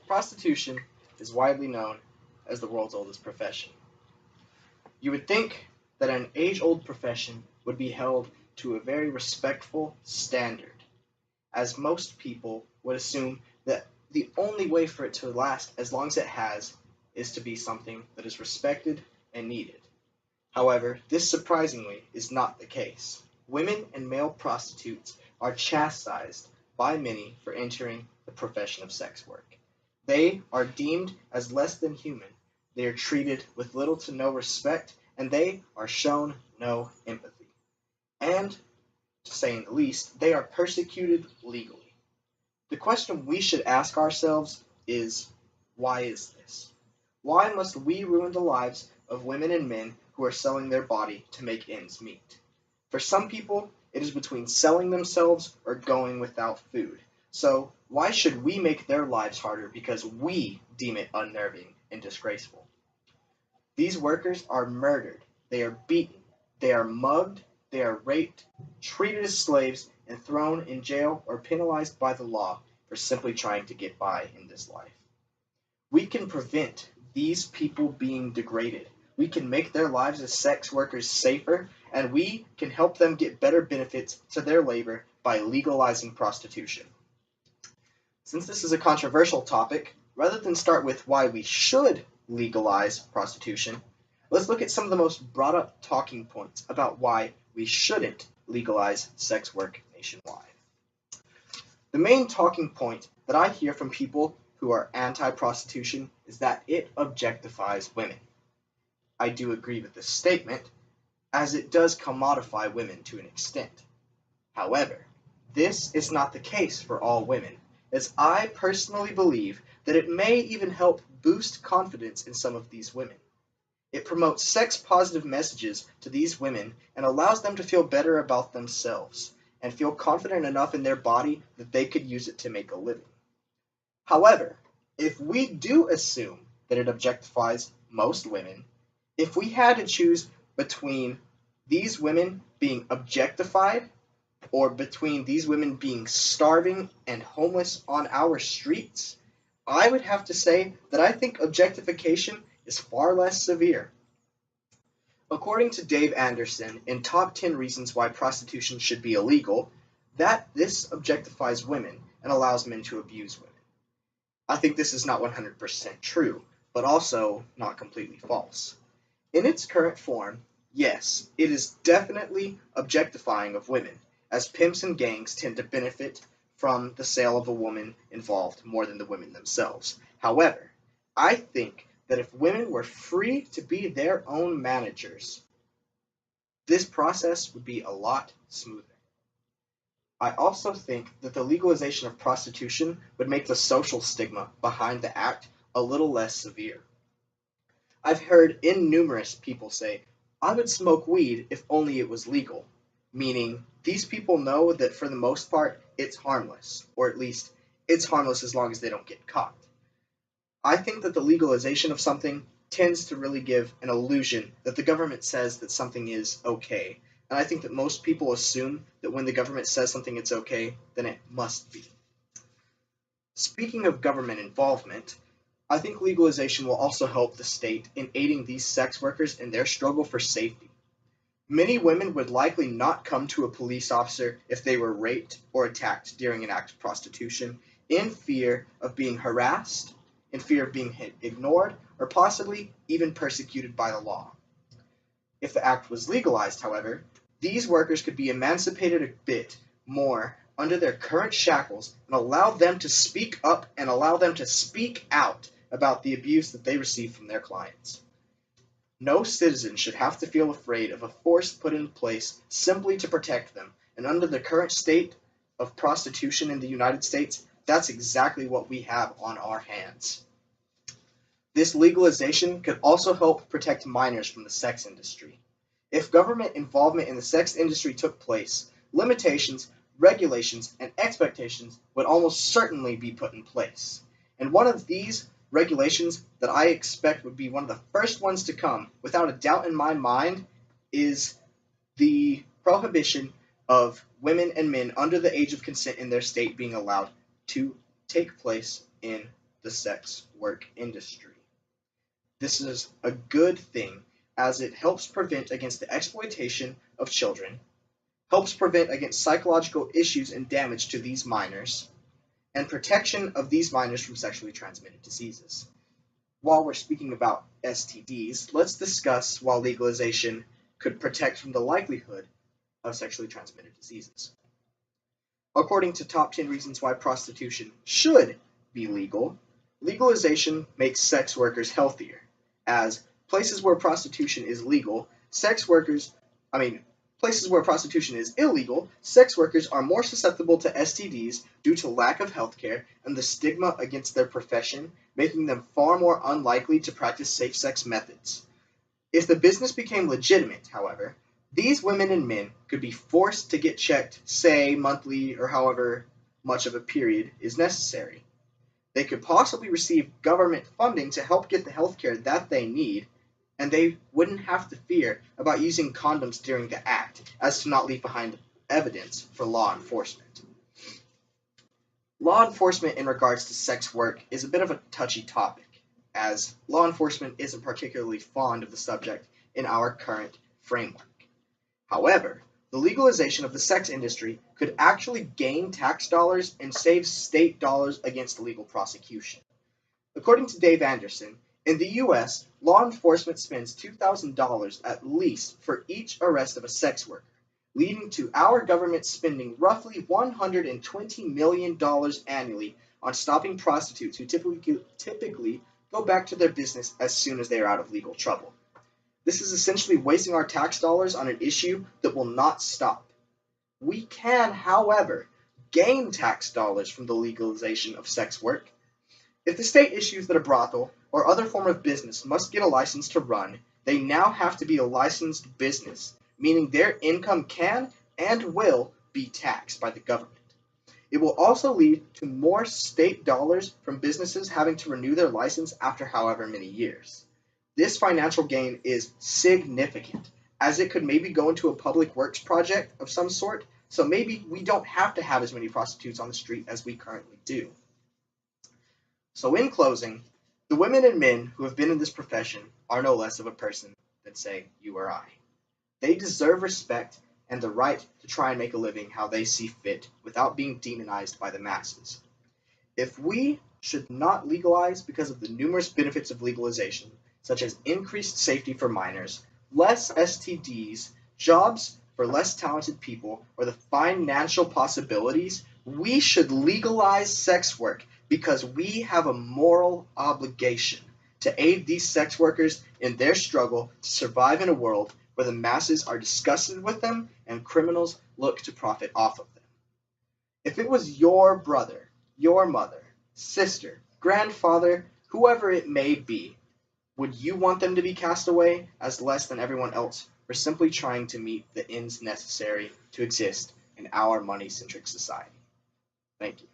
Prostitution is widely known as the world's oldest profession. You would think that an age-old profession would be held to a very respectful standard, as most people would assume that the only way for it to last as long as it has is to be something that is respected and needed. However, this surprisingly is not the case. Women and male prostitutes are chastised by many for entering the profession of sex work. They are deemed as less than human, they are treated with little to no respect, and they are shown no empathy. And, to say the least, they are persecuted legally. The question we should ask ourselves is, why is this? Why must we ruin the lives of women and men who are selling their body to make ends meet? For some people, it is between selling themselves or going without food. So, why should we make their lives harder because we deem it unnerving and disgraceful? These workers are murdered, they are beaten, they are mugged, they are raped, treated as slaves, and thrown in jail or penalized by the law for simply trying to get by in this life. We can prevent these people being degraded. We can make their lives as sex workers safer, and we can help them get better benefits to their labor by legalizing prostitution. Since this is a controversial topic, rather than start with why we should legalize prostitution, let's look at some of the most brought up talking points about why we shouldn't legalize sex work nationwide. The main talking point that I hear from people who are anti-prostitution is that it objectifies women. I do agree with this statement, as it does commodify women to an extent. However, this is not the case for all women, as I personally believe that it may even help boost confidence in some of these women. It promotes sex-positive messages to these women and allows them to feel better about themselves and feel confident enough in their body that they could use it to make a living. However, if we do assume that it objectifies most women, if we had to choose between these women being objectified or between these women being starving and homeless on our streets, I would have to say that I think objectification is far less severe. According to Dave Anderson in Top 10 Reasons Why Prostitution Should Be Illegal, that this objectifies women and allows men to abuse women. I think this is not 100% true, but also not completely false. In its current form, yes, it is definitely objectifying of women, as pimps and gangs tend to benefit from the sale of a woman involved more than the women themselves. However, I think that if women were free to be their own managers, this process would be a lot smoother. I also think that the legalization of prostitution would make the social stigma behind the act a little less severe. I've heard innumerous people say, I would smoke weed if only it was legal, meaning these people know that for the most part it's harmless, or at least it's harmless as long as they don't get caught. I think that the legalization of something tends to really give an illusion that the government says that something is okay, and I think that most people assume that when the government says something it's okay, then it must be. Speaking of government involvement, I think legalization will also help the state in aiding these sex workers in their struggle for safety. Many women would likely not come to a police officer if they were raped or attacked during an act of prostitution, in fear of being harassed, in fear of being ignored, or possibly even persecuted by the law. If the act was legalized, however, these workers could be emancipated a bit more under their current shackles and allow them to speak up and allow them to speak out about the abuse that they receive from their clients. No citizen should have to feel afraid of a force put in place simply to protect them, and under the current state of prostitution in the United States, that's exactly what we have on our hands. This legalization could also help protect minors from the sex industry. If government involvement in the sex industry took place, limitations, regulations, and expectations would almost certainly be put in place. And one of these regulations that I expect would be one of the first ones to come, without a doubt in my mind, is the prohibition of women and men under the age of consent in their state being allowed to take place in the sex work industry. This is a good thing as it helps prevent against the exploitation of children, helps prevent against psychological issues and damage to these minors, and protection of these minors from sexually transmitted diseases. While we're speaking about STDs, let's discuss why legalization could protect from the likelihood of sexually transmitted diseases. According to top 10 reasons why prostitution should be legal, legalization makes sex workers healthier, as places where prostitution is illegal, sex workers are more susceptible to STDs due to lack of healthcare and the stigma against their profession, making them far more unlikely to practice safe sex methods. If the business became legitimate, however, these women and men could be forced to get checked, say, monthly or however much of a period is necessary. They could possibly receive government funding to help get the healthcare that they need, and they wouldn't have to fear about using condoms during the act, as to not leave behind evidence for law enforcement. Law enforcement in regards to sex work is a bit of a touchy topic, as law enforcement isn't particularly fond of the subject in our current framework. However, the legalization of the sex industry could actually gain tax dollars and save state dollars against illegal prosecution. According to Dave Anderson, in the U.S., law enforcement spends $2,000 at least for each arrest of a sex worker, leading to our government spending roughly $120 million annually on stopping prostitutes who typically go back to their business as soon as they are out of legal trouble. This is essentially wasting our tax dollars on an issue that will not stop. We can, however, gain tax dollars from the legalization of sex work. If the state issues that a brothel or other form of business must get a license to run, they now have to be a licensed business, meaning their income can and will be taxed by the government. It will also lead to more state dollars from businesses having to renew their license after however many years. This financial gain is significant, as it could maybe go into a public works project of some sort, so maybe we don't have to have as many prostitutes on the street as we currently do. So in closing, the women and men who have been in this profession are no less of a person than, say, you or I. They deserve respect and the right to try and make a living how they see fit without being demonized by the masses. If we should not legalize because of the numerous benefits of legalization, such as increased safety for minors, less STDs, jobs for less talented people, or the financial possibilities, we should legalize sex work because we have a moral obligation to aid these sex workers in their struggle to survive in a world where the masses are disgusted with them and criminals look to profit off of them. If it was your brother, your mother, sister, grandfather, whoever it may be, would you want them to be cast away as less than everyone else for simply trying to meet the ends necessary to exist in our money-centric society? Thank you.